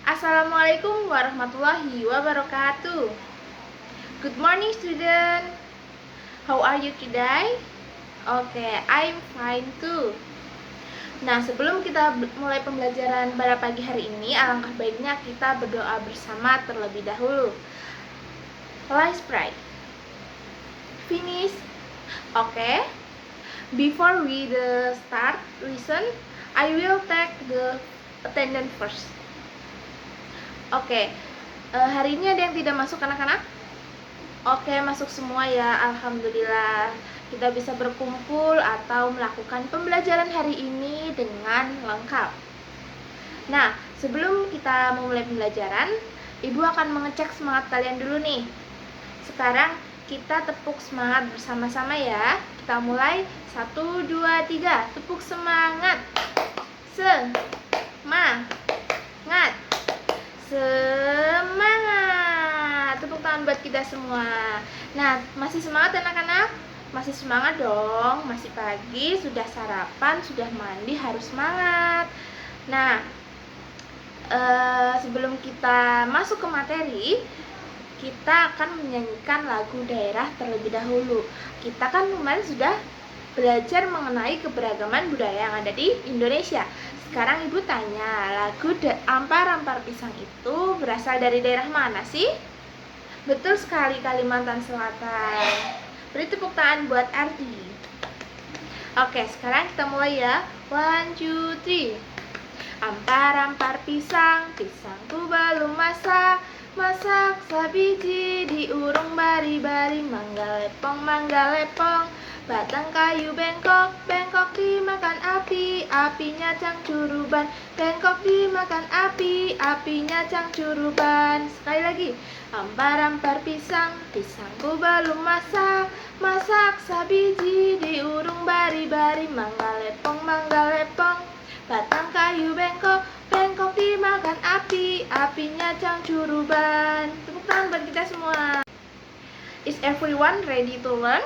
Assalamualaikum warahmatullahi wabarakatuh. Good morning student. How are you today? Okay, I'm fine too. Nah, sebelum kita mulai pembelajaran pada pagi hari ini, alangkah baiknya kita berdoa bersama terlebih dahulu. Let's pray. Finish. Okay. Before we start listen, I will take the attendance first. Oke, hari ini ada yang tidak masuk anak-anak? Oke, masuk semua ya, alhamdulillah. Kita bisa berkumpul atau melakukan pembelajaran hari ini dengan lengkap. Nah, sebelum kita memulai pembelajaran, Ibu akan mengecek semangat kalian dulu nih. Sekarang kita tepuk semangat bersama-sama ya. Kita mulai, 1, 2, 3, tepuk semangat. Semangat. Tepuk tangan buat kita semua. Nah, masih semangat anak-anak? Masih semangat dong. Masih pagi, sudah sarapan, sudah mandi, harus semangat. Nah, sebelum kita masuk ke materi, kita akan menyanyikan lagu daerah terlebih dahulu. Kita kan kemarin sudah belajar mengenai keberagaman budaya yang ada di Indonesia. Sekarang Ibu tanya, lagu Ampar-Ampar Pisang itu berasal dari daerah mana sih? Betul sekali, Kalimantan Selatan. Beri tepuk tangan buat Ardi. Oke, sekarang kita mulai ya. 1, 2, 3. Ampar-ampar pisang, pisangku belum masak. Masak sabiji diurung bari-bari. Mangga lepong, batang kayu bengkok, bengkok dimakan api, apinya cangcuruban. Bengkok dimakan api, apinya cangcuruban. Sekali lagi. Ampar-ampar pisang, pisangku belum masak. Masak sabiji diurung bari-bari. Mangga lepong, batang kayu bengkok, bengkok dimakan api, apinya cangcuruban. Tepuk tangan buat kita semua. Is everyone ready to learn?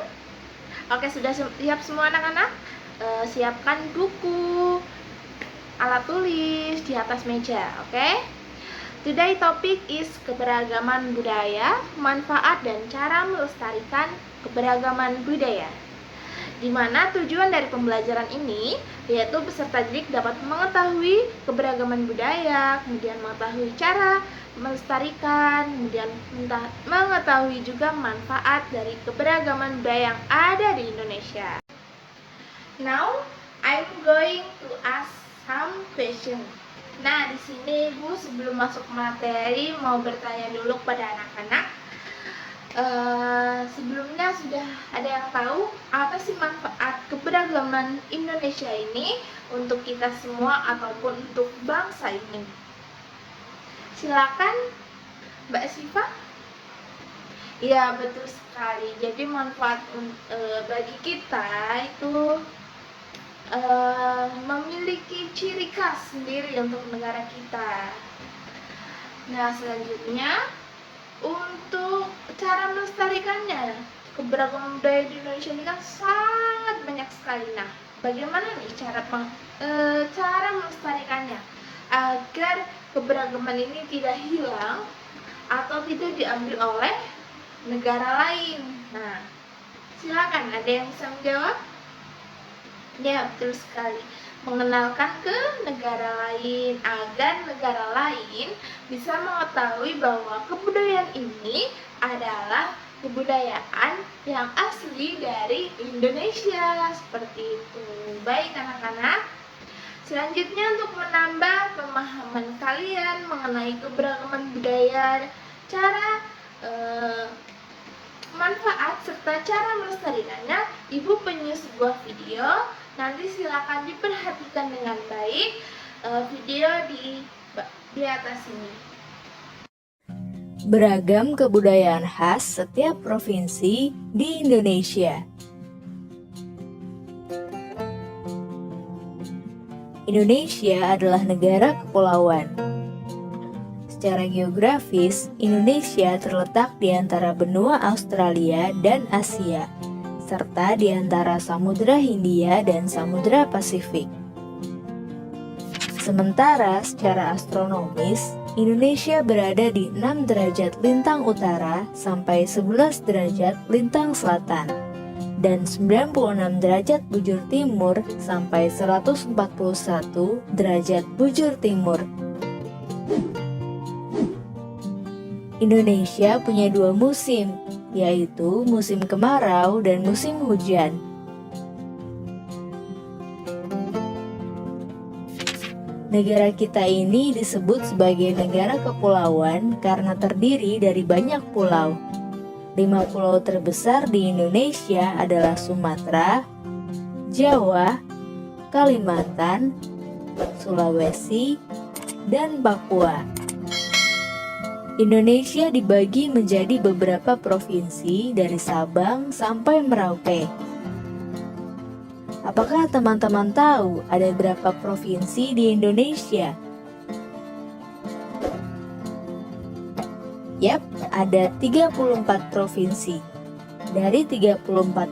Oke, sudah siap semua anak-anak? Siapkan buku, alat tulis di atas meja, oke? Today topic is keberagaman budaya, manfaat dan cara melestarikan keberagaman budaya. Di mana tujuan dari pembelajaran ini yaitu peserta didik dapat mengetahui keberagaman budaya, kemudian mengetahui cara melestarikan, kemudian mengetahui juga manfaat dari keberagaman budaya yang ada di Indonesia. Now, I'm going to ask some question. Nah, di sini Ibu sebelum masuk materi mau bertanya dulu kepada anak-anak. Sebelumnya sudah ada yang tahu apa sih manfaat keberagaman Indonesia ini untuk kita semua ataupun untuk bangsa ini? Silakan Mbak Siva. Ya, betul sekali. Jadi manfaat bagi kita itu memiliki ciri khas sendiri untuk negara kita. Nah, selanjutnya untuk cara melestarikannya, keberagaman budaya di Indonesia ini kan sangat banyak sekali. Nah, bagaimana nih cara melestarikannya agar keberagaman ini tidak hilang atau tidak diambil oleh negara lain? Nah, silakan, ada yang bisa menjawab? Ya, betul sekali. Mengenalkan ke negara lain agar negara lain bisa mengetahui bahwa kebudayaan ini adalah kebudayaan yang asli dari Indonesia. Seperti itu. Baik anak-anak, selanjutnya untuk menambah pemahaman kalian mengenai keberagaman budaya, cara manfaat serta cara melestarikannya, Ibu punya sebuah video. Nanti silakan diperhatikan dengan baik video di atas ini. Beragam kebudayaan khas setiap provinsi di Indonesia. Indonesia adalah negara kepulauan. Secara geografis, Indonesia terletak di antara benua Australia dan Asia, serta di antara Samudra Hindia dan Samudra Pasifik. Sementara secara astronomis, Indonesia berada di 6 derajat lintang utara sampai 11 derajat lintang selatan dan 96 derajat bujur timur sampai 141 derajat bujur timur. Indonesia punya 2 musim, yaitu musim kemarau dan musim hujan. Negara kita ini disebut sebagai negara kepulauan karena terdiri dari banyak pulau. 5 pulau terbesar di Indonesia adalah Sumatera, Jawa, Kalimantan, Sulawesi, dan Papua. Indonesia dibagi menjadi beberapa provinsi dari Sabang sampai Merauke. Apakah teman-teman tahu ada berapa provinsi di Indonesia? Yap, ada 34 provinsi. Dari 34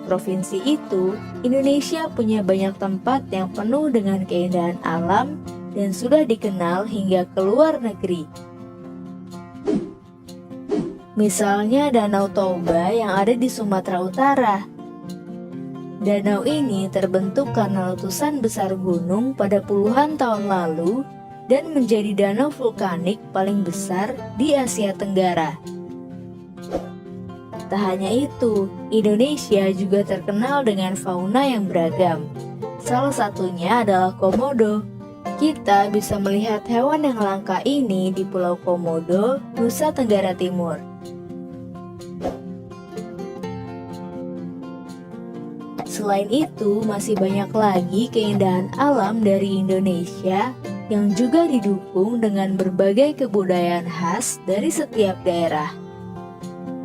provinsi itu, Indonesia punya banyak tempat yang penuh dengan keindahan alam dan sudah dikenal hingga ke luar negeri. Misalnya Danau Toba yang ada di Sumatera Utara. Danau ini terbentuk karena letusan besar gunung pada puluhan tahun lalu dan menjadi danau vulkanik paling besar di Asia Tenggara. Tak hanya itu, Indonesia juga terkenal dengan fauna yang beragam. Salah satunya adalah komodo. Kita bisa melihat hewan yang langka ini di Pulau Komodo, Nusa Tenggara Timur. Selain itu, masih banyak lagi keindahan alam dari Indonesia yang juga didukung dengan berbagai kebudayaan khas dari setiap daerah.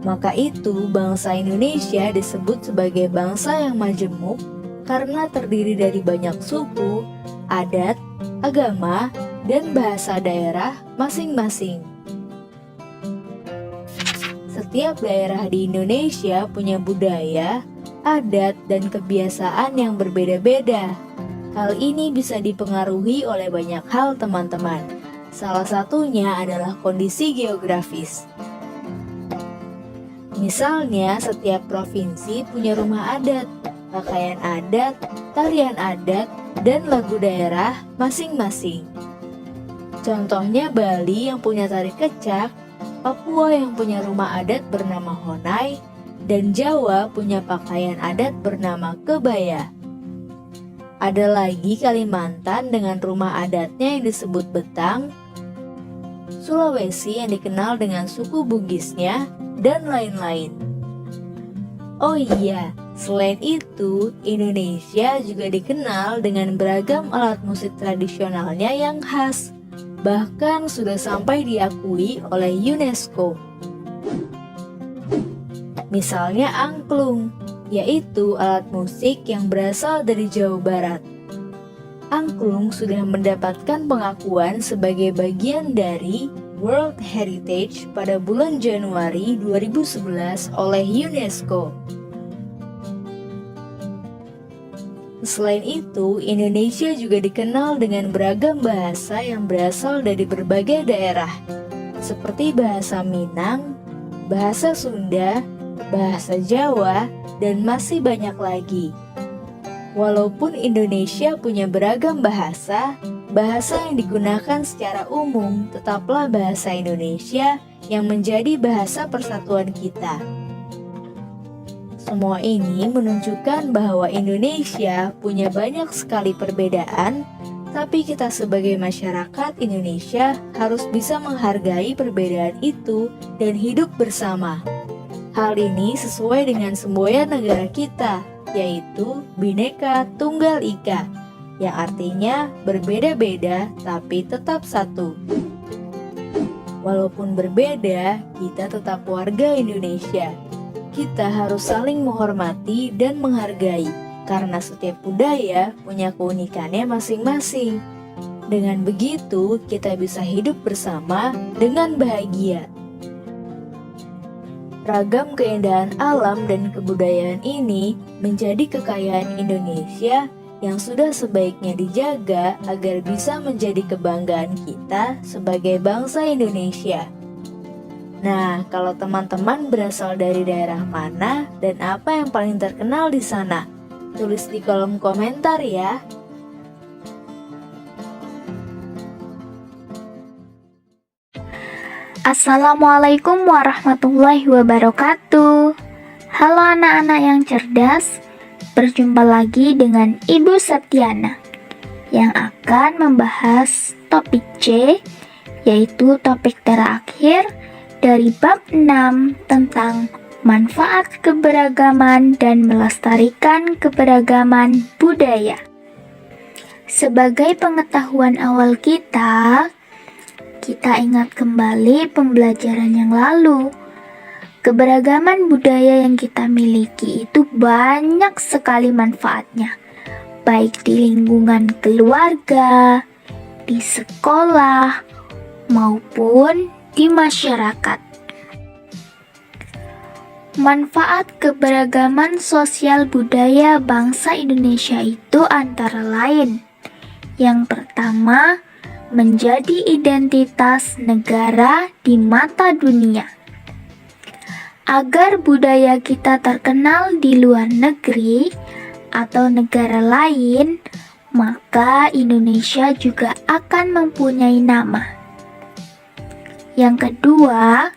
Maka itu, bangsa Indonesia disebut sebagai bangsa yang majemuk karena terdiri dari banyak suku, adat, agama, dan bahasa daerah masing-masing. Setiap daerah di Indonesia punya budaya, adat, dan kebiasaan yang berbeda-beda. Hal ini bisa dipengaruhi oleh banyak hal, teman-teman. Salah satunya adalah kondisi geografis. Misalnya, setiap provinsi punya rumah adat, pakaian adat, tarian adat, dan lagu daerah masing-masing. Contohnya Bali yang punya tari kecak, Papua yang punya rumah adat bernama Honai, dan Jawa punya pakaian adat bernama kebaya. Ada lagi Kalimantan dengan rumah adatnya yang disebut betang, Sulawesi yang dikenal dengan suku Bugisnya, dan lain-lain. Oh iya, selain itu, Indonesia juga dikenal dengan beragam alat musik tradisionalnya yang khas, bahkan sudah sampai diakui oleh UNESCO. Misalnya angklung, yaitu alat musik yang berasal dari Jawa Barat. Angklung sudah mendapatkan pengakuan sebagai bagian dari World Heritage pada bulan Januari 2011 oleh UNESCO. Selain itu, Indonesia juga dikenal dengan beragam bahasa yang berasal dari berbagai daerah, seperti bahasa Minang, bahasa Sunda, bahasa Jawa, dan masih banyak lagi. Walaupun Indonesia punya beragam bahasa, bahasa yang digunakan secara umum tetaplah bahasa Indonesia yang menjadi bahasa persatuan kita. Semua ini menunjukkan bahwa Indonesia punya banyak sekali perbedaan, tapi kita sebagai masyarakat Indonesia harus bisa menghargai perbedaan itu dan hidup bersama. Hal ini sesuai dengan semboyan negara kita, yaitu Bhinneka Tunggal Ika, yang artinya berbeda-beda tapi tetap satu. Walaupun berbeda, kita tetap warga Indonesia. Kita harus saling menghormati dan menghargai, karena setiap budaya punya keunikannya masing-masing. Dengan begitu, kita bisa hidup bersama dengan bahagia. Ragam keindahan alam dan kebudayaan ini menjadi kekayaan Indonesia yang sudah sebaiknya dijaga agar bisa menjadi kebanggaan kita sebagai bangsa Indonesia. Nah, kalau teman-teman berasal dari daerah mana dan apa yang paling terkenal di sana? Tulis di kolom komentar ya. Assalamualaikum warahmatullahi wabarakatuh. Halo anak-anak yang cerdas, berjumpa lagi dengan Ibu Septiana yang akan membahas topik C, yaitu topik terakhir dari bab 6 tentang manfaat keberagaman dan melestarikan keberagaman budaya. Sebagai pengetahuan awal kita ingat kembali pembelajaran yang lalu. Keberagaman budaya yang kita miliki itu banyak sekali manfaatnya, baik di lingkungan keluarga, di sekolah, maupun di masyarakat. Manfaat keberagaman sosial budaya bangsa Indonesia itu antara lain: yang pertama, menjadi identitas negara di mata dunia. Agar budaya kita terkenal di luar negeri atau negara lain, maka Indonesia juga akan mempunyai nama. Yang kedua,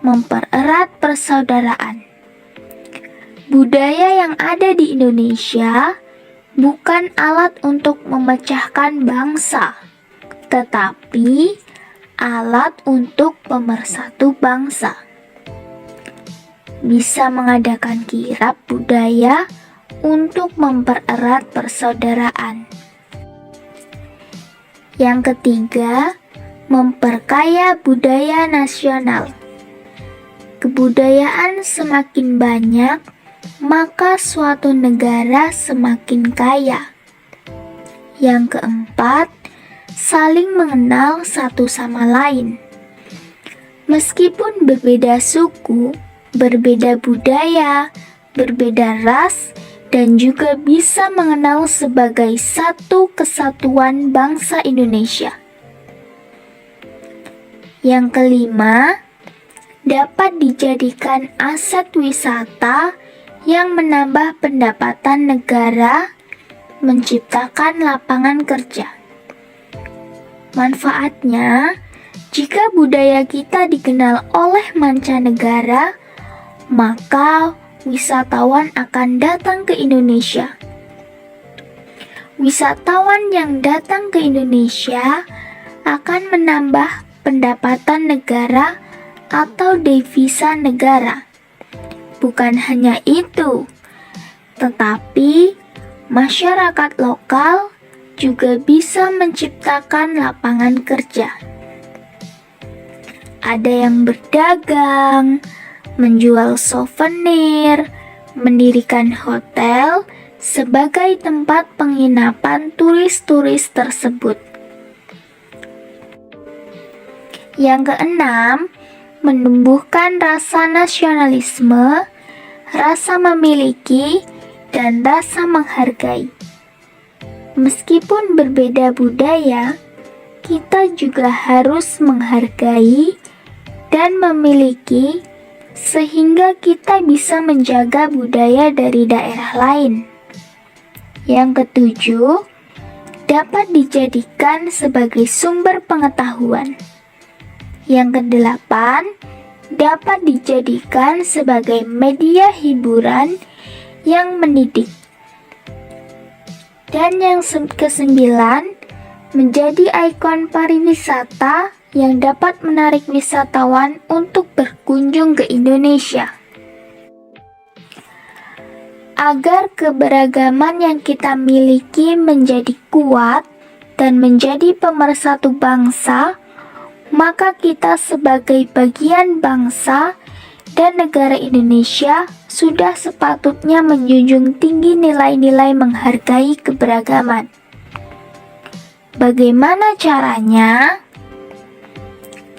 mempererat persaudaraan. Budaya yang ada di Indonesia bukan alat untuk memecahkan bangsa, tetapi alat untuk pemersatu bangsa. Bisa mengadakan kirab budaya untuk mempererat persaudaraan. Yang ketiga, memperkaya budaya nasional. Kebudayaan semakin banyak, maka suatu negara semakin kaya. Yang keempat, saling mengenal satu sama lain. Meskipun berbeda suku, berbeda budaya, berbeda ras, dan juga bisa mengenal sebagai satu kesatuan bangsa Indonesia. Yang kelima, dapat dijadikan aset wisata yang menambah pendapatan negara, menciptakan lapangan kerja. Manfaatnya, jika budaya kita dikenal oleh mancanegara, maka wisatawan akan datang ke Indonesia. Wisatawan yang datang ke Indonesia akan menambah pendapatan negara atau devisa negara. Bukan hanya itu, tetapi masyarakat lokal juga bisa menciptakan lapangan kerja. Ada yang berdagang, menjual souvenir, mendirikan hotel sebagai tempat penginapan turis-turis tersebut. Yang keenam, menumbuhkan rasa nasionalisme, rasa memiliki, dan rasa menghargai. Meskipun berbeda budaya, kita juga harus menghargai dan memiliki sehingga kita bisa menjaga budaya dari daerah lain. Yang ketujuh, dapat dijadikan sebagai sumber pengetahuan. Yang kedelapan, dapat dijadikan sebagai media hiburan yang mendidik. Dan yang kesembilan, menjadi ikon pariwisata yang dapat menarik wisatawan untuk berkunjung ke Indonesia. Agar keberagaman yang kita miliki menjadi kuat dan menjadi pemersatu bangsa, maka kita sebagai bagian bangsa dan negara Indonesia sudah sepatutnya menjunjung tinggi nilai-nilai menghargai keberagaman. Bagaimana caranya?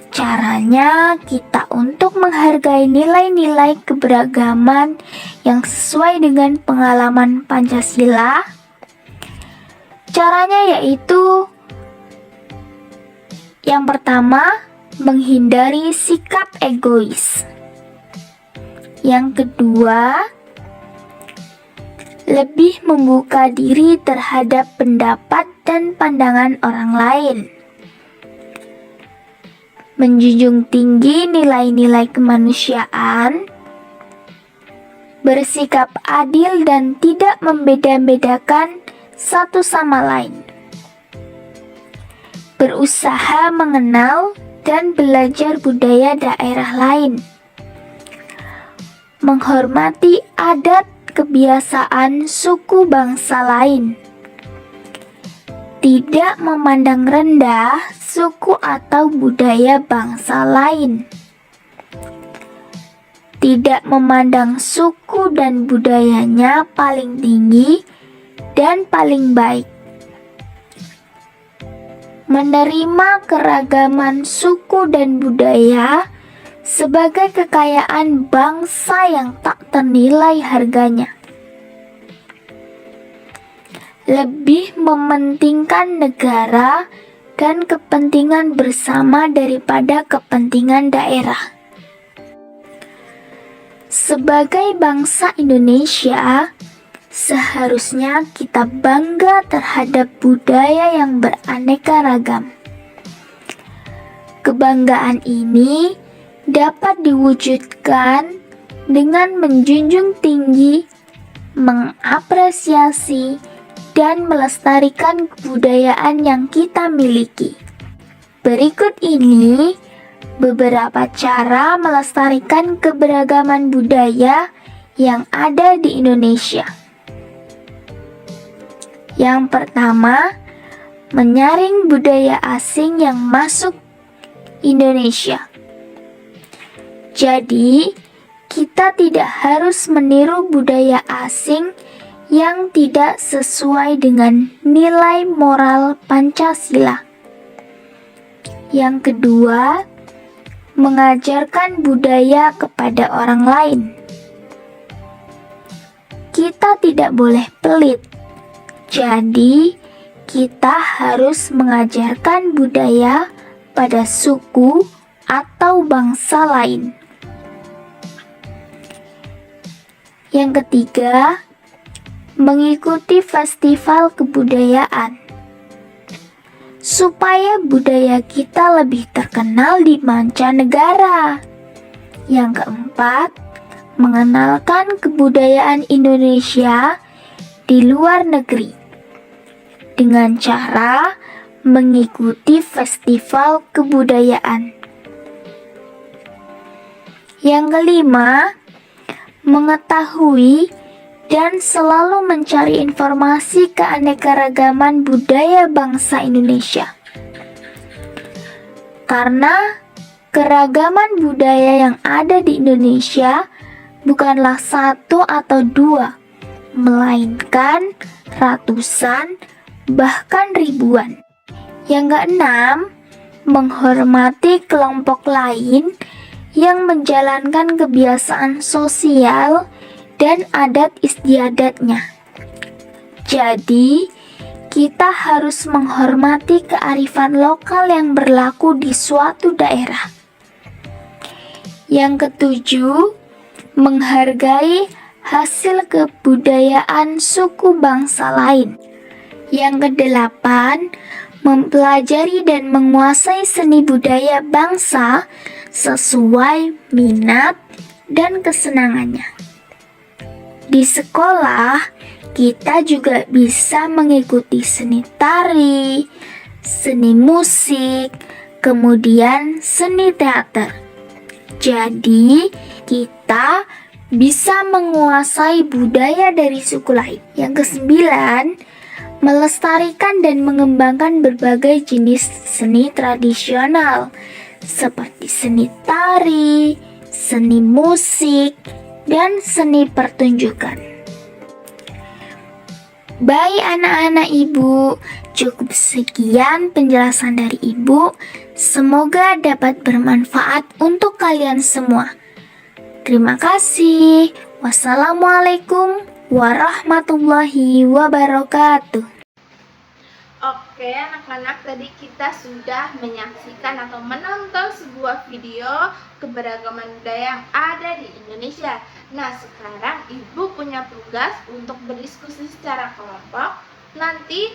Caranya kita untuk menghargai nilai-nilai keberagaman yang sesuai dengan pengalaman Pancasila, Caranya yaitu yang pertama, menghindari sikap egois. Yang kedua, lebih membuka diri terhadap pendapat dan pandangan orang lain. Menjunjung tinggi nilai-nilai kemanusiaan, bersikap adil dan tidak membeda-bedakan satu sama lain. Berusaha mengenal dan belajar budaya daerah lain. Menghormati adat kebiasaan suku bangsa lain. Tidak memandang rendah suku atau budaya bangsa lain. Tidak memandang suku dan budayanya paling tinggi dan paling baik. Menerima keragaman suku dan budaya sebagai kekayaan bangsa yang tak ternilai harganya. Lebih mementingkan negara dan kepentingan bersama daripada kepentingan daerah. Sebagai bangsa Indonesia, seharusnya kita bangga terhadap budaya yang beraneka ragam. Kebanggaan ini dapat diwujudkan dengan menjunjung tinggi, mengapresiasi, dan melestarikan kebudayaan yang kita miliki. Berikut ini beberapa cara melestarikan keberagaman budaya yang ada di Indonesia. Yang pertama, menyaring budaya asing yang masuk Indonesia. Jadi, kita tidak harus meniru budaya asing yang tidak sesuai dengan nilai moral Pancasila. Yang kedua, mengajarkan budaya kepada orang lain. Kita tidak boleh pelit. Jadi, kita harus mengajarkan budaya pada suku atau bangsa lain. Yang ketiga, mengikuti festival kebudayaan. Supaya budaya kita lebih terkenal di mancanegara. Yang keempat, mengenalkan kebudayaan Indonesia di luar negeri dengan cara mengikuti festival kebudayaan. Yang kelima, mengetahui dan selalu mencari informasi keanekaragaman budaya bangsa Indonesia. Karena keragaman budaya yang ada di Indonesia bukanlah satu atau dua, melainkan ratusan, bahkan ribuan. Yang keenam, menghormati kelompok lain yang menjalankan kebiasaan sosial dan adat istiadatnya. Jadi, kita harus menghormati kearifan lokal yang berlaku di suatu daerah. Yang ketujuh, menghargai hasil kebudayaan suku bangsa lain. Yang kedelapan, mempelajari dan menguasai seni budaya bangsa sesuai minat dan kesenangannya. Di sekolah, kita juga bisa mengikuti seni tari, seni musik, kemudian seni teater. Jadi, kita bisa menguasai budaya dari suku lain. Yang kesembilan, melestarikan dan mengembangkan berbagai jenis seni tradisional seperti seni tari, seni musik, dan seni pertunjukan. Baik anak-anak ibu, cukup sekian penjelasan dari ibu. Semoga dapat bermanfaat untuk kalian semua. Terima kasih. Wassalamualaikum warahmatullahi wabarakatuh. Oke, anak-anak, tadi kita sudah menyaksikan atau menonton sebuah video keberagaman budaya yang ada di Indonesia. Nah, sekarang Ibu punya tugas untuk berdiskusi secara kelompok. Nanti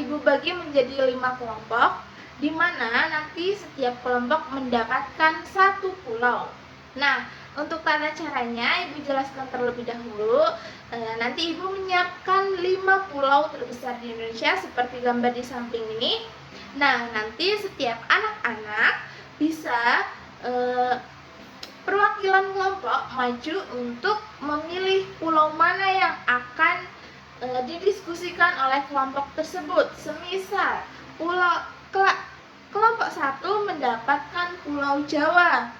Ibu bagi menjadi 5 kelompok, di mana nanti setiap kelompok mendapatkan 1 pulau. Nah, untuk tata caranya Ibu jelaskan terlebih dahulu. Nanti Ibu menyiapkan 5 pulau terbesar di Indonesia seperti gambar di samping ini. Nah, nanti setiap anak-anak bisa perwakilan kelompok maju untuk memilih pulau mana yang akan didiskusikan oleh kelompok tersebut. Semisal kelompok 1 mendapatkan Pulau Jawa.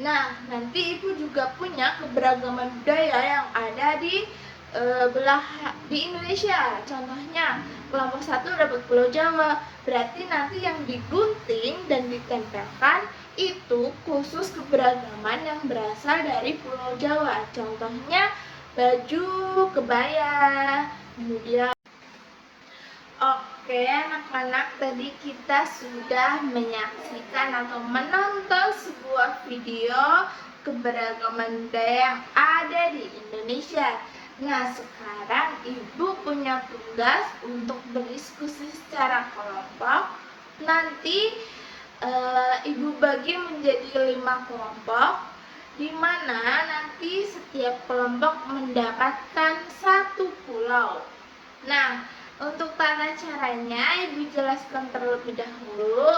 Nah, nanti Ibu juga punya keberagaman budaya yang ada di Indonesia. Contohnya, kelompok 1 dapat Pulau Jawa, berarti nanti yang digunting dan ditempelkan itu khusus keberagaman yang berasal dari Pulau Jawa. Contohnya baju, kebaya, kemudian Oke, anak-anak, tadi kita sudah menyaksikan atau menonton sebuah video keberagaman budaya yang ada di Indonesia. Nah, sekarang Ibu punya tugas untuk berdiskusi secara kelompok. Nanti Ibu bagi menjadi 5 kelompok, di mana nanti setiap kelompok mendapatkan 1 pulau. Nah, untuk tata caranya Ibu jelaskan terlebih dahulu.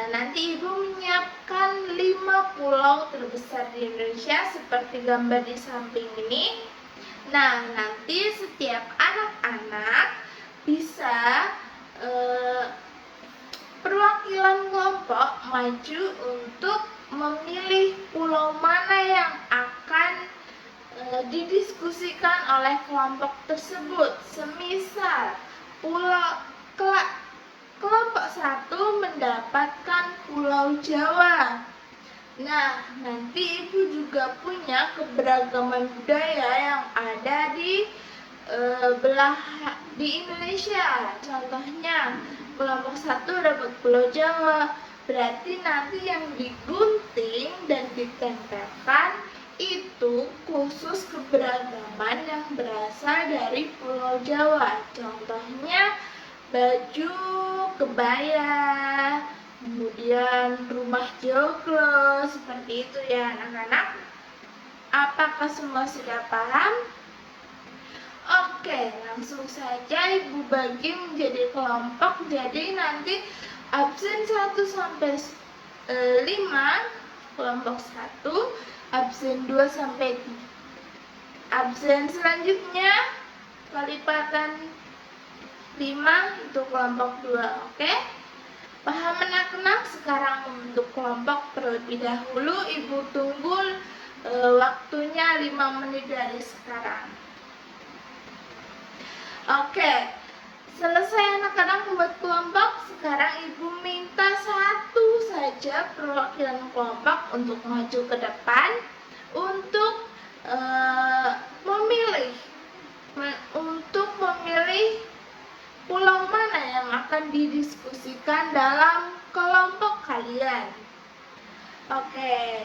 Nanti Ibu menyiapkan 5 pulau terbesar di Indonesia seperti gambar di samping ini. Nah, nanti setiap anak-anak bisa perwakilan kelompok maju untuk memilih pulau mana yang akan didiskusikan oleh kelompok tersebut. Semisal kelompok 1 mendapatkan Pulau Jawa. Nah, nanti Ibu juga punya keberagaman budaya yang ada di Indonesia. Contohnya, kelompok 1 dapat Pulau Jawa, berarti nanti yang digunting dan ditempelkan itu khusus keberagaman yang berasal dari Pulau Jawa. Contohnya baju, kebaya, kemudian rumah joglo, seperti itu ya anak-anak. Apakah semua sudah paham? Oke, langsung saja Ibu bagi menjadi kelompok. Jadi nanti absen 1 sampai 5 kelompok 1, absen 2 sampai 3. Absen selanjutnya kelipatan 5 itu kelompok 2. Oke? Paham anak-anak? Sekarang untuk kelompok terlebih dahulu Ibu tunggu waktunya 5 menit dari sekarang. Oke, selesai anak-anak membuat kelompok. Sekarang Ibu minta 1 saja perwakilan kelompok untuk maju ke depan untuk memilih pulau mana yang akan didiskusikan dalam kelompok kalian. Oke,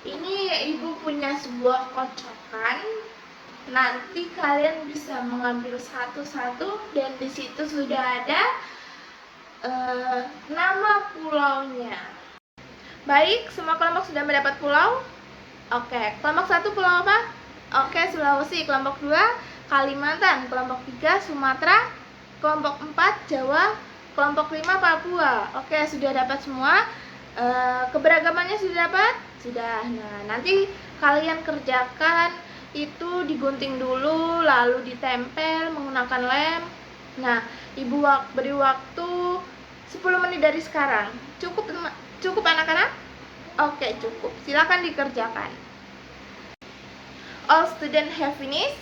ini Ibu punya sebuah kocokan. Nanti kalian bisa mengambil satu-satu dan di situ sudah ada nama pulaunya. Baik, semua kelompok sudah mendapat pulau? Oke, kelompok 1 pulau apa? Oke, Sulawesi. Kelompok 2 Kalimantan. Kelompok 3 Sumatera. Kelompok 4 Jawa. Kelompok 5 Papua. Oke, sudah dapat semua. Keberagamannya sudah dapat? Sudah. Nah, nanti kalian kerjakan itu digunting dulu, lalu ditempel menggunakan lem. Nah, Ibu beri waktu 10 menit dari sekarang. Cukup anak-anak? Oke, cukup. Silakan dikerjakan. All student have finished?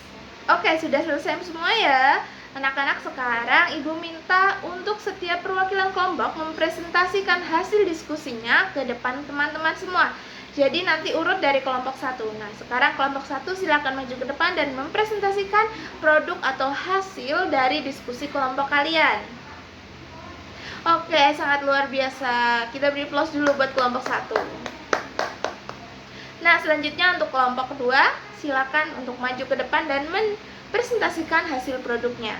Oke, sudah selesai semua ya. Anak-anak, sekarang Ibu minta untuk setiap perwakilan kelompok mempresentasikan hasil diskusinya ke depan teman-teman semua. Jadi nanti urut dari kelompok 1. Nah, sekarang kelompok 1 silakan maju ke depan dan mempresentasikan produk atau hasil dari diskusi kelompok kalian. Oke, sangat luar biasa. Kita beri plus dulu buat kelompok 1. Nah, selanjutnya untuk kelompok kedua, silakan untuk maju ke depan dan mempresentasikan hasil produknya.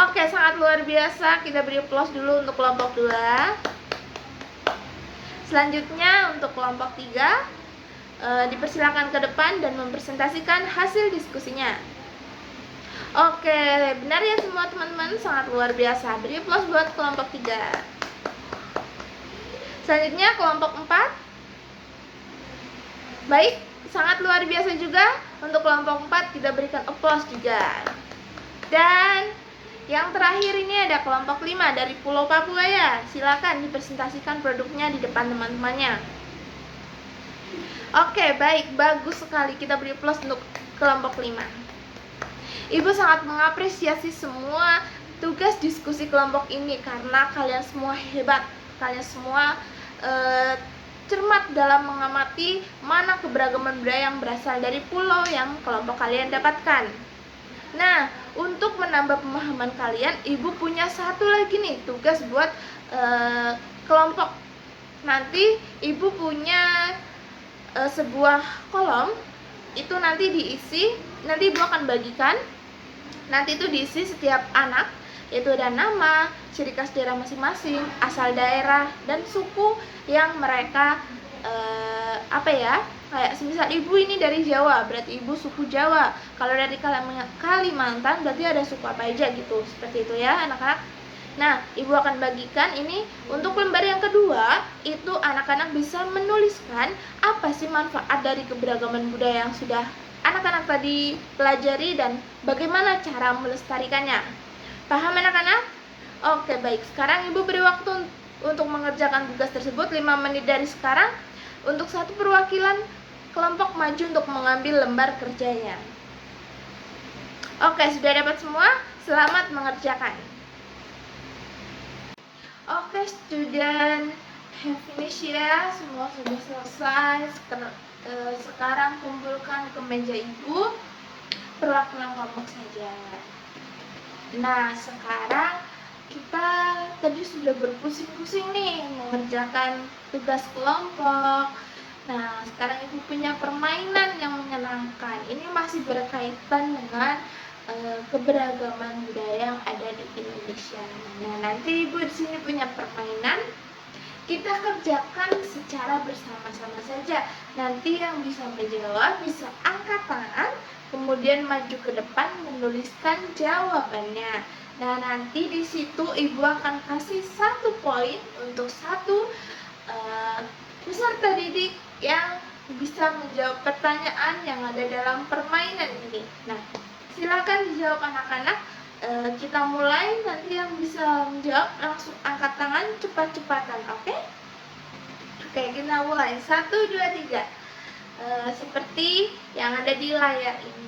Oke, sangat luar biasa. Kita beri plus dulu untuk kelompok 2. Selanjutnya untuk kelompok 3, dipersilakan ke depan dan mempresentasikan hasil diskusinya. Oke, benar ya semua teman-teman, sangat luar biasa. Beri plus buat kelompok 3. Selanjutnya kelompok 4. Baik, sangat luar biasa juga. Untuk kelompok 4 kita berikan applause juga. Dan yang terakhir ini ada kelompok 5 dari Pulau Papua ya. Silakan dipresentasikan produknya di depan teman-temannya. Oke, baik, bagus sekali. Kita beri plus untuk kelompok 5. Ibu sangat mengapresiasi semua tugas diskusi kelompok ini karena kalian semua hebat. Kalian semua cermat dalam mengamati mana keberagaman budaya yang berasal dari pulau yang kelompok kalian dapatkan. Nah, untuk menambah pemahaman kalian, Ibu punya satu lagi nih tugas buat kelompok. Nanti Ibu punya sebuah kolom, itu nanti diisi, nanti Ibu akan bagikan. Nanti itu diisi setiap anak, yaitu ada nama, ciri khas daerah masing-masing, asal daerah, dan suku yang mereka kayak semisal Ibu ini dari Jawa, berarti Ibu suku Jawa. Kalau dari Kalimantan berarti ada suku apa aja gitu, seperti itu ya anak-anak. Nah, Ibu akan bagikan ini untuk lembar yang kedua, itu anak-anak bisa menuliskan apa sih manfaat dari keberagaman budaya yang sudah anak-anak tadi pelajari dan bagaimana cara melestarikannya. Paham anak-anak? Oke, baik. Sekarang Ibu beri waktu untuk mengerjakan tugas tersebut 5 menit dari sekarang. Untuk satu perwakilan kelompok maju untuk mengambil lembar kerjanya. Oke, sudah dapat semua? Selamat mengerjakan. Oke, student, have finished ya. Semua sudah selesai. Sekarang kumpulkan ke meja Ibu. Perwakilan kelompok saja. Nah, sekarang kita tadi sudah berpusing-pusing nih mengerjakan tugas kelompok. Nah, sekarang Ibu punya permainan yang menyenangkan. Ini masih berkaitan dengan keberagaman budaya yang ada di Indonesia. Nah, nanti Ibu di sini punya permainan. Kita kerjakan secara bersama-sama saja. Nanti yang bisa menjawab bisa angkat tangan, kemudian maju ke depan menuliskan jawabannya. Nah, nanti di situ Ibu akan kasih 1 poin untuk satu peserta didik yang bisa menjawab pertanyaan yang ada dalam permainan ini. Nah, silakan dijawab anak-anak. Kita mulai, nanti yang bisa menjawab langsung angkat tangan cepat-cepatan, oke? Oke, kita mulai. 1, 2, 3. Seperti yang ada di layar ini.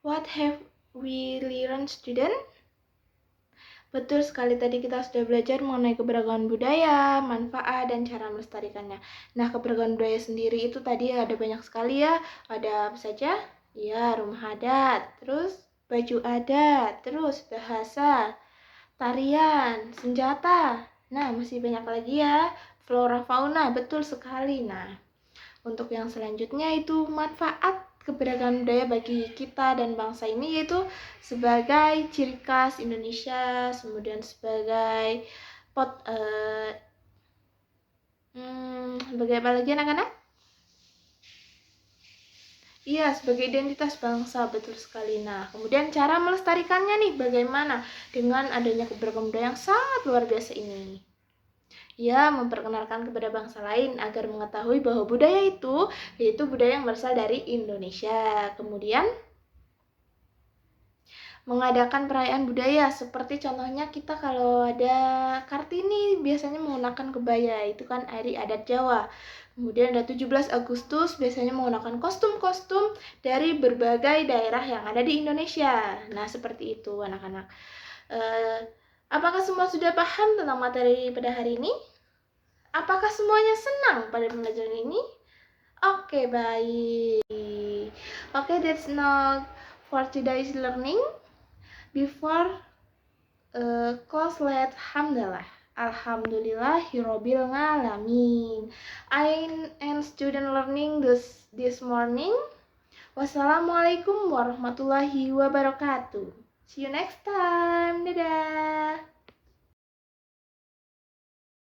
What have we learned, student? Betul sekali, tadi kita sudah belajar mengenai keberagaman budaya, manfaat, dan cara melestarikannya. Nah, keberagaman budaya sendiri itu tadi ada banyak sekali ya. Ada apa saja? Ya, rumah adat, terus baju adat, terus bahasa, tarian, senjata. Nah, masih banyak lagi ya. Flora, fauna, betul sekali. Nah, untuk yang selanjutnya itu manfaat keberagaman budaya bagi kita dan bangsa ini, yaitu sebagai ciri khas Indonesia, kemudian sebagai sebagai apa lagi anak-anak? Iya, sebagai identitas bangsa, betul sekali. Nah, kemudian cara melestarikannya nih, bagaimana dengan adanya keberagaman budaya yang sangat luar biasa ini? Ya, memperkenalkan kepada bangsa lain agar mengetahui bahwa budaya itu yaitu budaya yang berasal dari Indonesia. Kemudian mengadakan perayaan budaya, seperti contohnya kita kalau ada Kartini biasanya menggunakan kebaya, itu kan hari adat Jawa. Kemudian ada 17 Agustus biasanya menggunakan kostum-kostum dari berbagai daerah yang ada di Indonesia. Nah, seperti itu anak-anak. Apakah semua sudah paham tentang materi pada hari ini? Apakah semuanya senang pada pembelajaran ini? Oke, baik. Oke, that's not for today's learning. Before close, let's hamdalah. Alhamdulillahirabbil alamin. I and student learning this morning. Wassalamualaikum warahmatullahi wabarakatuh. See you next time. Dadah.